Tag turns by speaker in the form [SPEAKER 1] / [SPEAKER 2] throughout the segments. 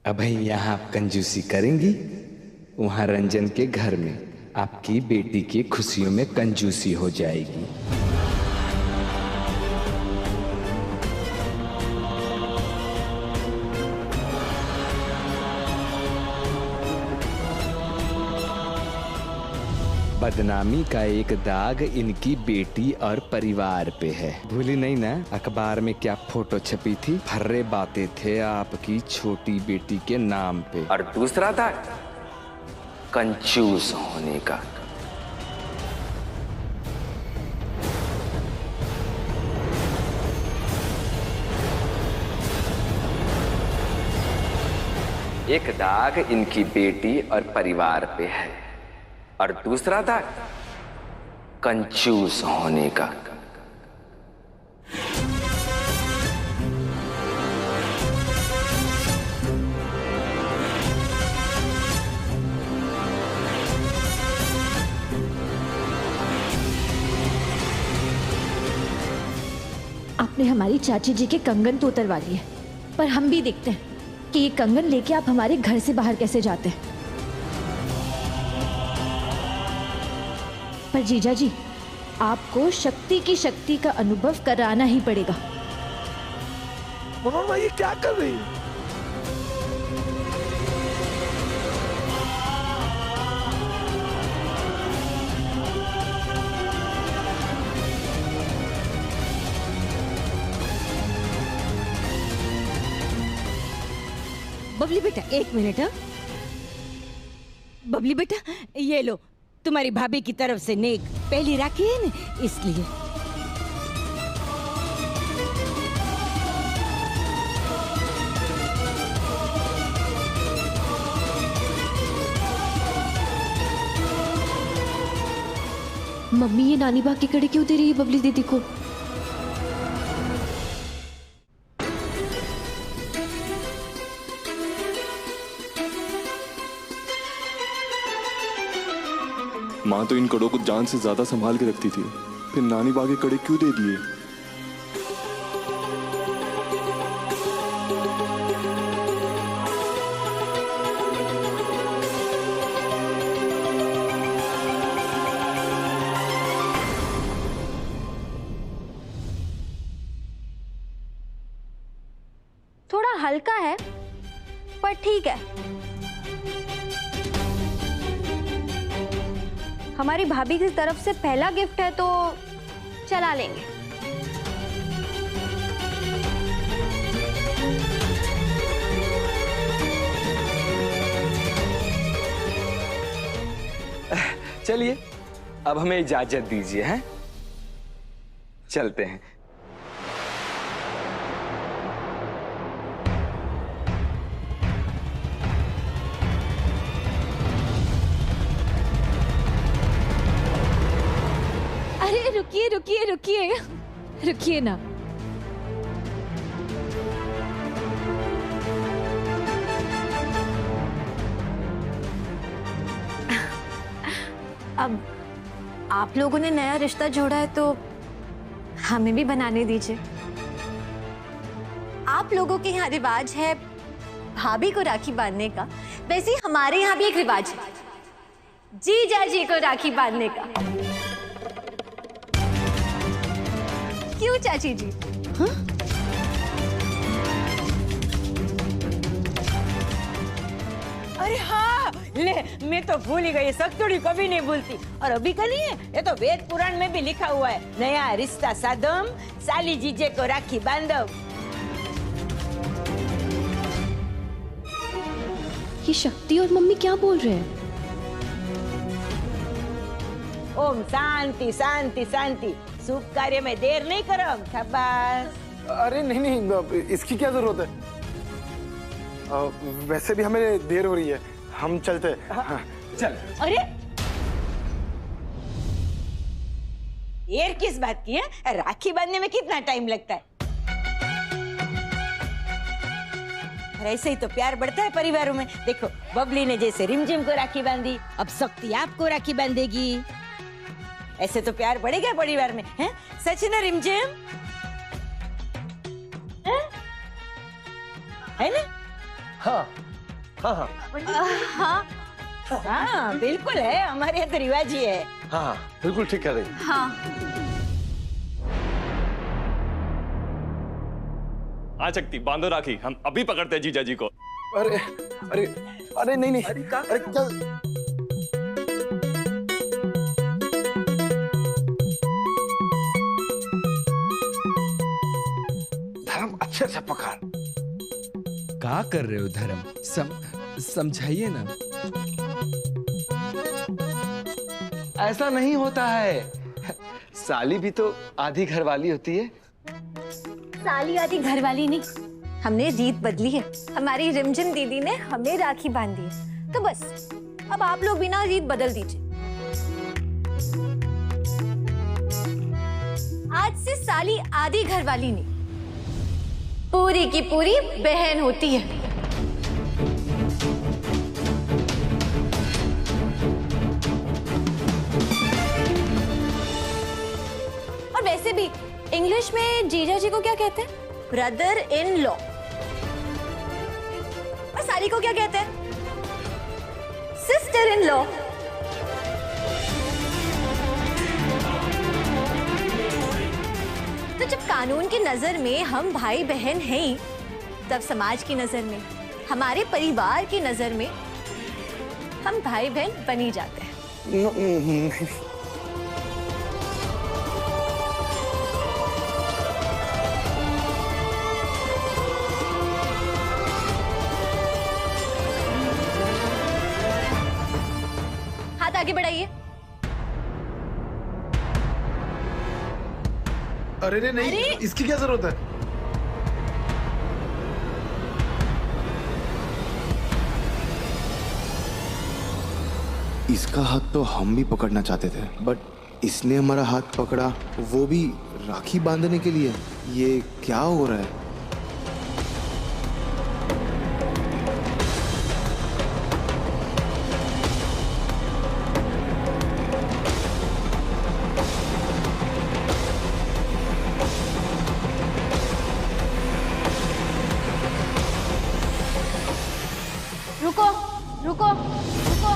[SPEAKER 1] अब यहाँ आप कंजूसी करेंगी, वहां रंजन के घर में आपकी बेटी की खुशियों में कंजूसी हो जाएगी। बदनामी का एक दाग इनकी बेटी और परिवार पे है। भूली नहीं ना अखबार में क्या फोटो छपी थी? फर्रे बातें थे आपकी छोटी बेटी के नाम पे। और दूसरा था कंजूस होने का। एक दाग इनकी बेटी और परिवार पे है और दूसरा था कंजूस होने का।
[SPEAKER 2] आपने हमारी चाची जी के कंगन तो उतरवा लिए, पर हम भी देखते हैं कि ये कंगन लेके आप हमारे घर से बाहर कैसे जाते हैं। पर जीजा जी, आपको शक्ति की शक्ति का अनुभव कराना ही पड़ेगा।
[SPEAKER 3] मनोरमा ये क्या कर रही है?
[SPEAKER 4] बबली बेटा एक मिनट। हाँ बबली बेटा, ये लो तुम्हारी भाभी की तरफ से नेक पहली राखी है ना, इसलिए।
[SPEAKER 2] मम्मी ये नानी बा की कड़ी क्यों दे रही है बबली दीदी को?
[SPEAKER 3] माँ तो इन कड़ों को जान से ज्यादा संभाल के रखती थी, फिर नानी बा के कड़े क्यों दे दिए?
[SPEAKER 5] थोड़ा हल्का है पर ठीक है। हमारी भाभी की तरफ से पहला गिफ्ट है तो चला लेंगे।
[SPEAKER 1] चलिए अब हमें इजाजत दीजिए, हैं? चलते हैं।
[SPEAKER 2] अरे रुकिए रुकिए रुकिए रुकिए ना।
[SPEAKER 5] अब आप लोगों ने नया रिश्ता जोड़ा है तो हमें भी बनाने दीजिए। आप लोगों के यहाँ रिवाज है भाभी को राखी बांधने का, वैसे ही हमारे यहाँ भी एक रिवाज है जीजा जी को राखी बांधने का। क्यों चाची जी?
[SPEAKER 4] हाँ? अरे हाँ, ले मैं तो भूल ही गई। सख्तुड़ी कभी नहीं भूलती। और अभी का नहीं है, ये तो वेद पुराण में भी लिखा हुआ है, नया रिश्ता साधम साली जीजे को राखी बांधो।
[SPEAKER 2] ये शक्ति और मम्मी क्या बोल रहे हैं?
[SPEAKER 4] ओम शांति शांति शांति। शुभ कार्य में देर नहीं करो। शाबाश।
[SPEAKER 6] अरे नहीं नहीं, इसकी क्या जरूरत है? वैसे भी हमें देर हो रही है, हम चलते हैं। हाँ।
[SPEAKER 1] चल।
[SPEAKER 4] अरे देर किस बात की है? राखी बांधने में कितना टाइम लगता है? ऐसे ही तो प्यार बढ़ता है परिवारों में। देखो बबली ने जैसे रिमझिम को राखी बांधी, अब शक्ति आपको राखी बांधेगी। ऐसे तो प्यार बढ़ेगा परिवार में, हैं? सच ना रिमझिम? है ना?
[SPEAKER 6] हाँ
[SPEAKER 7] हाँ हाँ
[SPEAKER 5] हाँ
[SPEAKER 4] हाँ बिल्कुल है, हमारे यहाँ तो रिवाज ही है।
[SPEAKER 7] हाँ बिल्कुल ठीक कर रही।
[SPEAKER 5] हाँ।
[SPEAKER 3] हाँ शक्ति, बांधो राखी, हम अभी पकड़ते हैं जीजा जी को।
[SPEAKER 6] अरे अरे अरे नहीं नहीं, अरे क्या?
[SPEAKER 7] धर्म अच्छे से पकड़।
[SPEAKER 1] क्या कर रहे हो धर्म? समझाइए ना।
[SPEAKER 8] ऐसा नहीं होता है, साली भी तो आधी घरवाली होती है।
[SPEAKER 5] साली आदि घरवाली नहीं, हमने रीत बदली है। हमारी रिमझिम दीदी ने हमें राखी बांधी है, तो बस अब आप लोग भी ना रीत बदल दीजिए। आज से साली आदि घरवाली नहीं, पूरी की पूरी बहन होती है। और वैसे भी इंग्लिश में जीजा जी को क्या कहते हैं? Brother in law. और साली को क्या कहते हैं? Sister in law. तो जब कानून की नजर में हम भाई बहन हैं ही, तब समाज की नजर में, हमारे परिवार की नजर में हम भाई बहन बनी जाते हैं। हाथ आगे बढ़ाइए।
[SPEAKER 6] अरे रे नहीं, इसकी क्या जरूरत है?
[SPEAKER 9] इसका हाथ तो हम भी पकड़ना चाहते थे, बट इसने हमारा हाथ पकड़ा, वो भी राखी बांधने के लिए। ये क्या हो रहा है?
[SPEAKER 5] रुको रुको रुको।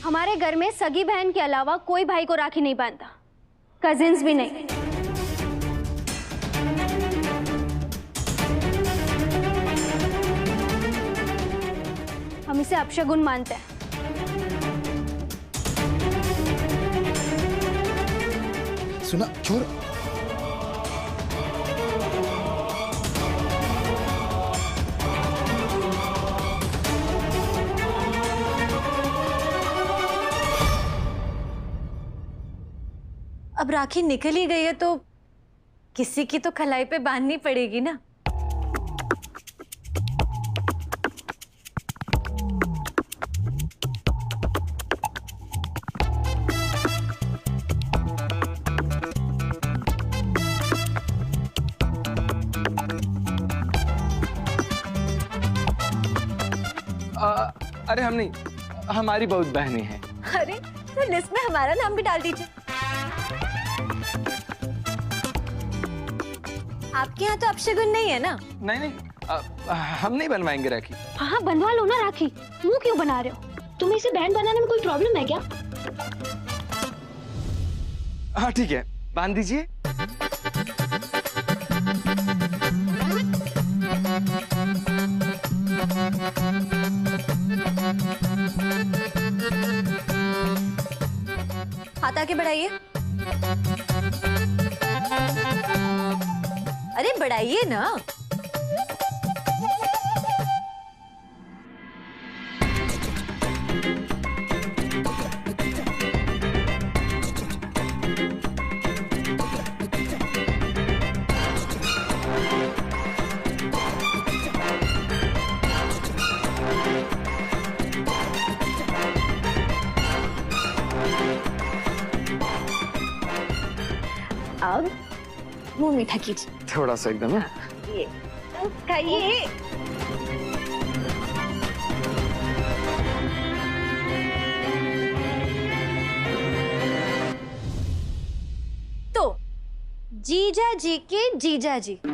[SPEAKER 10] हमारे घर में सगी बहन के अलावा कोई भाई को राखी नहीं बांधता, कजिन्स भी नहीं। हम इसे अपशगुन मानते हैं।
[SPEAKER 9] सुना छोड़।
[SPEAKER 5] अब राखी निकल ही गई है तो किसी की तो कलाई पे बांधनी पड़ेगी ना।
[SPEAKER 8] अरे हम नहीं, हमारी बहुत बहनें हैं।
[SPEAKER 5] अरे तो लिस्ट में हमारा नाम भी डाल दीजिए। आपके यहाँ तो अपशगुन नहीं है ना?
[SPEAKER 8] नहीं नहीं, हम नहीं बनवाएंगे राखी।
[SPEAKER 10] हाँ बनवा लो ना राखी, मुंह क्यों बना रहे हो? तुम्हें इसे बहन बनाने में कोई प्रॉब्लम है क्या?
[SPEAKER 8] हाँ ठीक है, बांध दीजिए।
[SPEAKER 5] हाथ आगे बढ़ाइए। अरे बढ़ाइए ना। अब मुंह मीठा कीजिए।
[SPEAKER 8] थोड़ा सा एकदम है।
[SPEAKER 5] ये खाइए। जीजा जी के जीजा जी। अब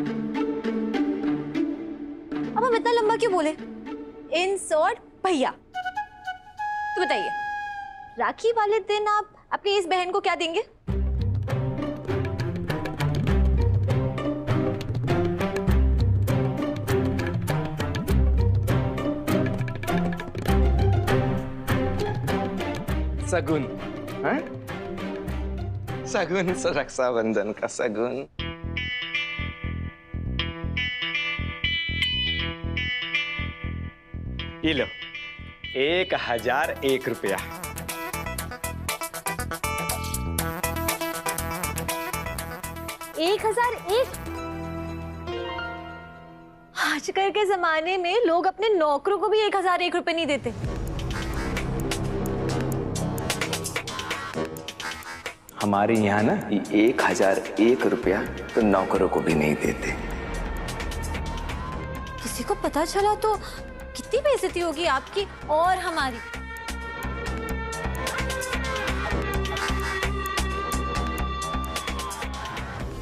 [SPEAKER 5] हम इतना लंबा क्यों बोले? इन शॉर्ट भैया। तो बताइए, राखी वाले दिन आप अपनी इस बहन को क्या देंगे?
[SPEAKER 8] सगुन। हाँ? सगुन से रक्षाबंधन का सगुन। ये लो 1001 रुपया।
[SPEAKER 5] आजकल के जमाने में लोग अपने नौकरों को भी 1001 रुपए नहीं देते।
[SPEAKER 1] हमारे यहाँ ना 1001 रुपया तो नौकरों को भी नहीं देते।
[SPEAKER 5] किसी को पता चला तो कितनी बेइज्जती होगी आपकी और हमारी।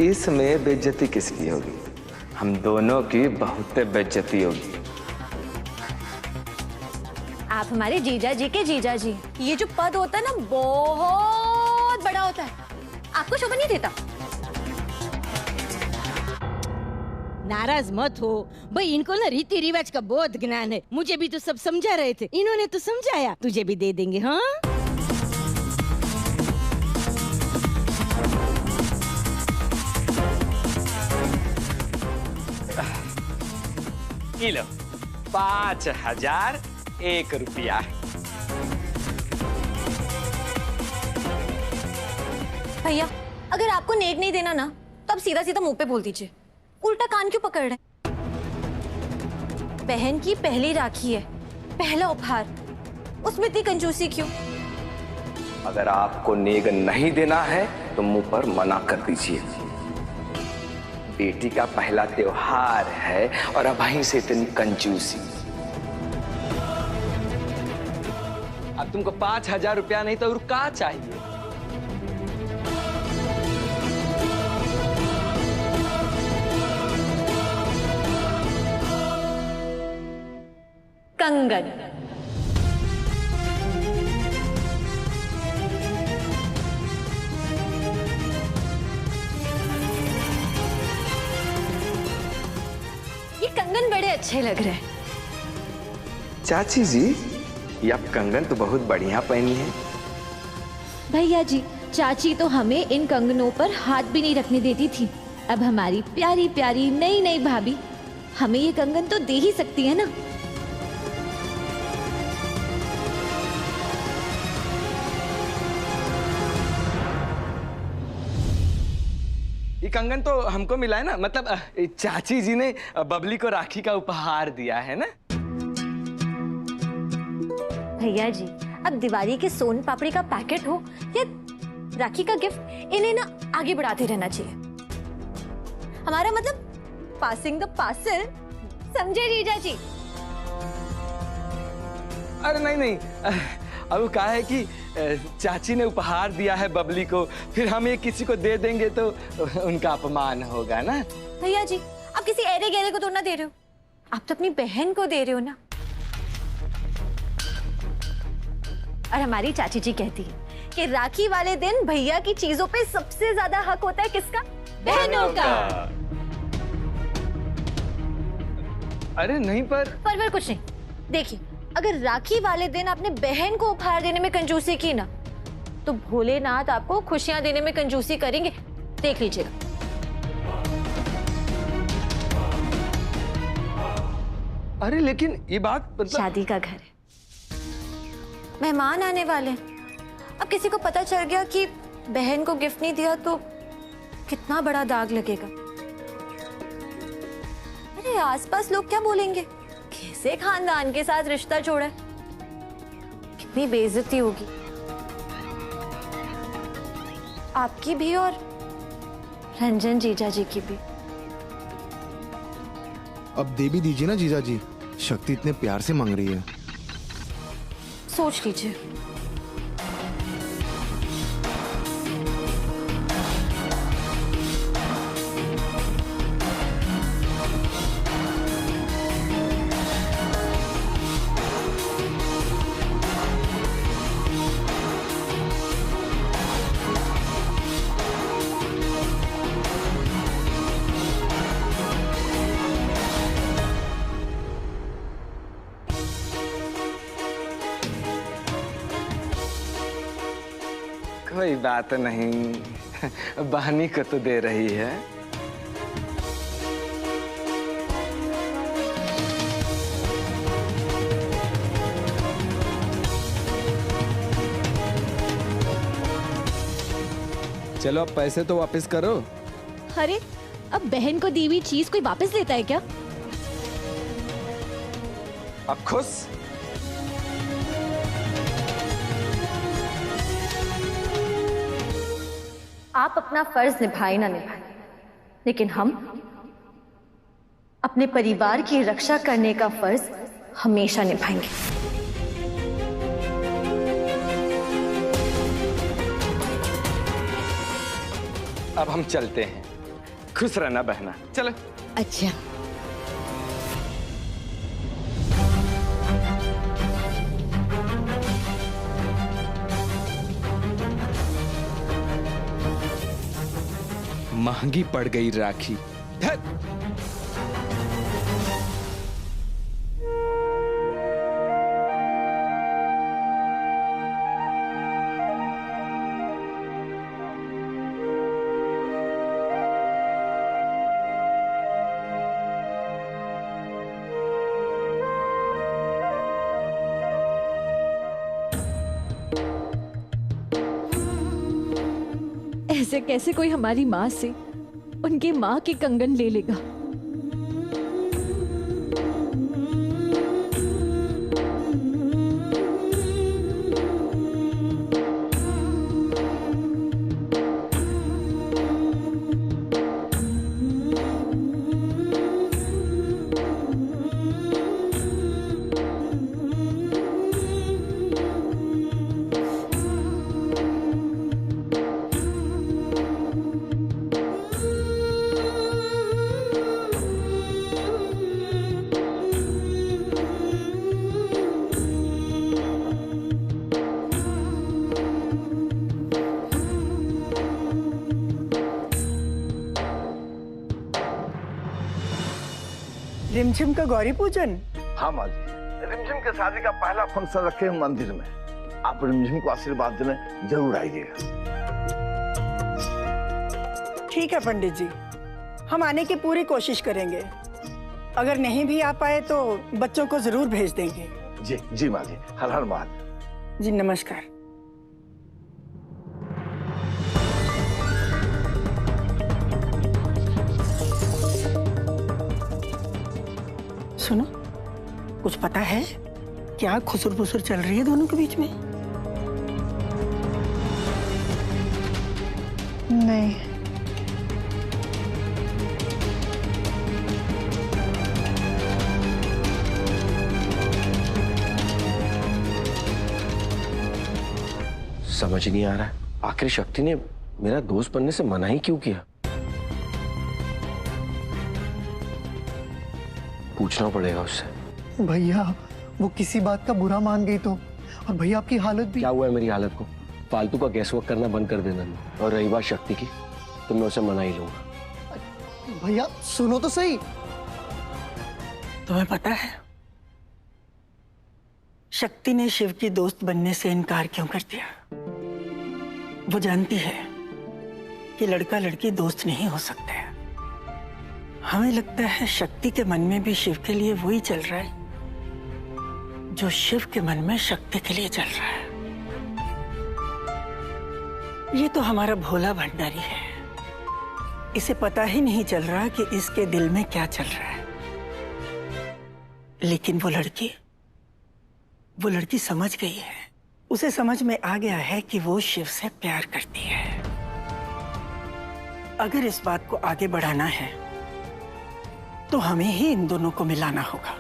[SPEAKER 1] इसमें बेइज्जती किसकी होगी? हम दोनों की बहुत बेइज्जती होगी।
[SPEAKER 5] आप हमारे जीजा जी के जीजा जी। ये जो पद होता है ना, बहुत बड़ा होता है। आपको शोभा नहीं देता?
[SPEAKER 4] नाराज मत हो भाई, इनको ना रीति रिवाज का बहुत ज्ञान है। मुझे भी तो सब समझा रहे थे, इन्होंने तो समझाया। तुझे भी दे देंगे। हाँ,
[SPEAKER 8] किलो 5001 रुपया।
[SPEAKER 5] भैया, अगर आपको नेक नहीं देना ना, तो आप सीधा सीधा मुंह पे बोल दीजिए। उल्टा कान क्यों पकड़ रहे? बहन की पहली राखी है, पहला उपहार, उसमें इतनी कंजूसी क्यों?
[SPEAKER 1] अगर आपको नेग नहीं देना है तो मुंह पर मना कर दीजिए। बेटी का पहला त्योहार है और अब वहीं से इतनी कंजूसी।
[SPEAKER 8] अब तुमको 5000 रुपया नहीं तो और क्या चाहिए?
[SPEAKER 5] कंगन। ये कंगन बड़े अच्छे लग रहे हैं।
[SPEAKER 1] चाची जी, ये आप कंगन तो बहुत बढ़िया पहनी है।
[SPEAKER 2] भैया जी, चाची तो हमें इन कंगनों पर हाथ भी नहीं रखने देती थी। अब हमारी प्यारी प्यारी नई नई भाभी हमें ये कंगन तो दे ही सकती है ना।
[SPEAKER 8] ये कंगन तो हमको मिला है ना, मतलब चाची जी ने बबली को राखी का उपहार दिया है ना।
[SPEAKER 5] भैया जी, अब दिवाली के सोन पापड़ी का पैकेट हो या राखी का गिफ्ट, इन्हें ना आगे बढ़ाते रहना चाहिए। हमारा मतलब पासिंग द पार्सल, समझे जीजा जी?
[SPEAKER 8] अरे नहीं नहीं, अब क्या है कि चाची ने उपहार दिया है बबली को, फिर हम ये किसी को दे देंगे तो उनका अपमान होगा ना।
[SPEAKER 5] भैया जी, आप किसी ऐरे गहरे को तो ना दे रहे हो, आप तो अपनी बहन को दे रहे हो ना। और हमारी चाची जी कहती है कि राखी वाले दिन भैया की चीजों पे सबसे ज्यादा हक होता है किसका? बहनों का।
[SPEAKER 8] अरे नहीं, पर
[SPEAKER 5] कुछ नहीं। देखिए, अगर राखी वाले दिन आपने बहन को उपहार देने में कंजूसी की ना, तो भोलेनाथ आपको खुशियां देने में कंजूसी करेंगे, देख लीजिएगा।
[SPEAKER 8] अरे लेकिन ये बात मतलब...
[SPEAKER 5] शादी का घर है, मेहमान आने वाले हैं। अब किसी को पता चल गया कि बहन को गिफ्ट नहीं दिया तो कितना बड़ा दाग लगेगा। अरे आसपास लोग क्या बोलेंगे, कैसे खानदान के साथ रिश्ता जोड़ा है, कितनी बेइज्जती होगी आपकी भी और रंजन जीजा जी की भी।
[SPEAKER 9] अब दे भी दीजिए ना जीजा जी, शक्ति इतने प्यार से मांग रही है।
[SPEAKER 5] सोच लीजिए।
[SPEAKER 8] कोई बात नहीं, बहनी को तो दे रही है।
[SPEAKER 1] चलो अब पैसे तो वापस करो।
[SPEAKER 2] अरे अब बहन को दी हुई चीज कोई वापस लेता है क्या?
[SPEAKER 8] अब खुश?
[SPEAKER 5] आप अपना फर्ज निभाए ना निभाए, लेकिन हम अपने परिवार की रक्षा करने का फर्ज हमेशा निभाएंगे।
[SPEAKER 8] अब हम चलते हैं। खुश रहना बहना, चलो।
[SPEAKER 4] अच्छा,
[SPEAKER 1] महंगी पड़ गई राखी। धत।
[SPEAKER 2] ऐसे कैसे कोई हमारी माँ से उनके माँ के कंगन ले लेगा?
[SPEAKER 11] रिमझिम का गौरी पूजन?
[SPEAKER 7] हाँ माँ जी, रिमझिम के शादी का पहला फंक्शन रखे हैं मंदिर में। आप रिमझिम को आशीर्वाद देने जरूर आइएगा।
[SPEAKER 11] ठीक है पंडित जी, हम आने की पूरी कोशिश करेंगे। अगर नहीं भी आ पाए तो बच्चों को जरूर भेज देंगे।
[SPEAKER 7] जी जी माँ जी, हर हर महादेव।
[SPEAKER 11] जी नमस्कार। सुनो, कुछ पता है क्या खुसुर फुसुर चल रही है दोनों के बीच में?
[SPEAKER 12] नहीं।
[SPEAKER 13] समझ नहीं आ रहा है, आखिर शक्ति ने मेरा दोस्त बनने से मना ही क्यों किया? पूछना पड़ेगा उससे।
[SPEAKER 12] भैया वो किसी बात का बुरा मान गई तो, और भैया आपकी हालत भी।
[SPEAKER 13] क्या हुआ है मेरी हालत को? फालतू का गैस वर्क करना बंद कर देना। और रही बात शक्ति की, तो मैं उसे मना ही लूंगा।
[SPEAKER 12] भैया सुनो तो सही।
[SPEAKER 11] तुम्हें पता है शक्ति ने शिव की दोस्त बनने से इनकार क्यों कर दिया? वो जानती है कि लड़का लड़की दोस्त नहीं हो सकते। हमें लगता है शक्ति के मन में भी शिव के लिए वही चल रहा है जो शिव के मन में शक्ति के लिए चल रहा है। ये तो हमारा भोला भंडारी है, इसे पता ही नहीं चल रहा कि इसके दिल में क्या चल रहा है। लेकिन वो लड़की समझ गई है। उसे समझ में आ गया है कि वो शिव से प्यार करती है। अगर इस बात को आगे बढ़ाना है तो हमें ही इन दोनों को मिलाना होगा,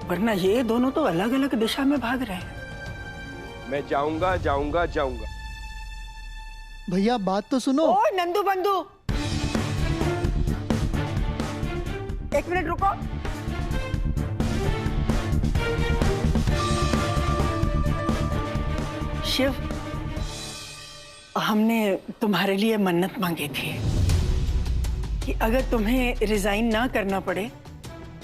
[SPEAKER 11] वरना ये दोनों तो अलग अलग दिशा में भाग रहे हैं।
[SPEAKER 14] मैं जाऊंगा जाऊंगा जाऊंगा।
[SPEAKER 12] भैया बात तो सुनो।
[SPEAKER 11] ओ नंदू बंधु, एक मिनट रुको। शिव, हमने तुम्हारे लिए मन्नत मांगी थी कि अगर तुम्हें रिजाइन ना करना पड़े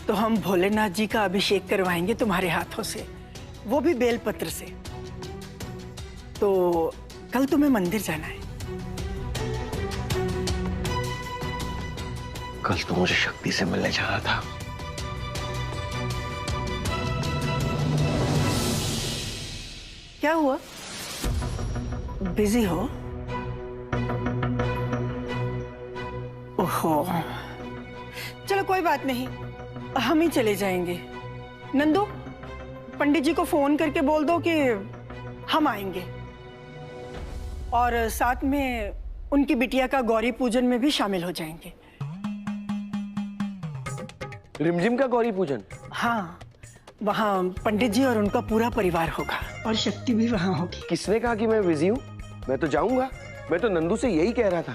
[SPEAKER 11] तो हम भोलेनाथ जी का अभिषेक करवाएंगे तुम्हारे हाथों से, वो भी बेलपत्र से। तो कल तुम्हें मंदिर जाना है।
[SPEAKER 13] कल तो मुझे शक्ति से मिलने जाना था।
[SPEAKER 11] क्या हुआ? बिजी हो? ओहो, चलो कोई बात नहीं, हम ही चले जाएंगे। नंदू, पंडित जी को फोन करके बोल दो कि हम आएंगे, और साथ में उनकी बिटिया का गौरी पूजन में भी शामिल हो जाएंगे।
[SPEAKER 13] रिमझिम का गौरी पूजन?
[SPEAKER 11] हाँ, वहाँ पंडित जी और उनका पूरा परिवार होगा, और शक्ति भी वहाँ होगी।
[SPEAKER 13] किसने कहा कि मैं बिजी हूँ? मैं तो जाऊंगा। मैं तो नंदू से यही कह रहा था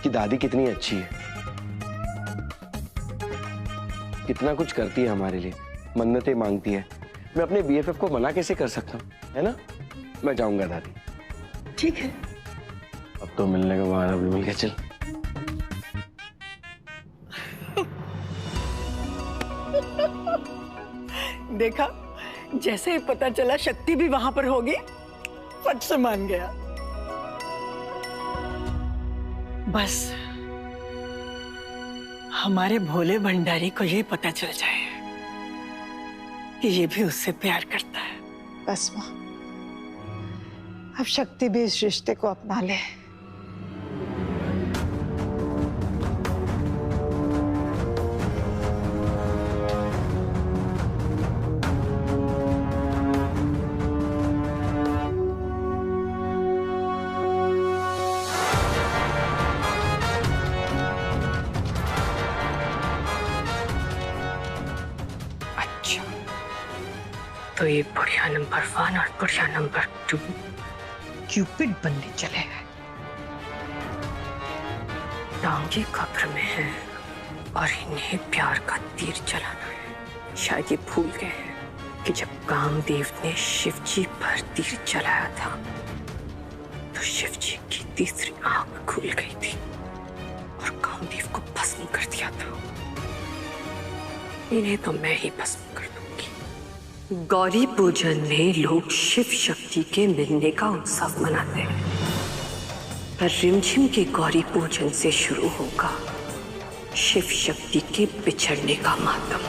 [SPEAKER 13] कि दादी कितनी अच्छी है, कितना कुछ करती है हमारे लिए, मन्नतें मांगती है। मैं अपने बीएफएफ को मना कैसे कर सकता हूँ, है ना? मैं जाऊंगा दादी।
[SPEAKER 11] ठीक है।
[SPEAKER 13] अब तो मिलने का बहाना भी मिल गया। चल।
[SPEAKER 11] देखा, जैसे ही पता चला शक्ति भी वहां पर होगी, फट से मान गया। बस हमारे भोले भंडारी को ये पता चल जाए कि ये भी उससे प्यार करता है।
[SPEAKER 15] बस माँ, अब शक्ति भी इस रिश्ते को अपना ले।
[SPEAKER 11] तो ये बढ़िया नंबर 1 और बढ़िया नंबर 2 क्यूपिड बनने चले हैं। टांगे कब्र में है और इन्हें प्यार का तीर चलाना है। शायद ये भूल गए हैं कि जब कामदेव ने शिवजी पर तीर चलाया था तो शिवजी की तीसरी आंख खुल गई थी और कामदेव को भस्म कर दिया था। इन्हें तो मैं ही भस्म कर दूंगी। गौरी पूजन में लोग शिव शक्ति के मिलने का उत्सव मनाते हैं, पर रिमझिम के गौरी पूजन से शुरू होगा शिव शक्ति के बिछड़ने का मातम।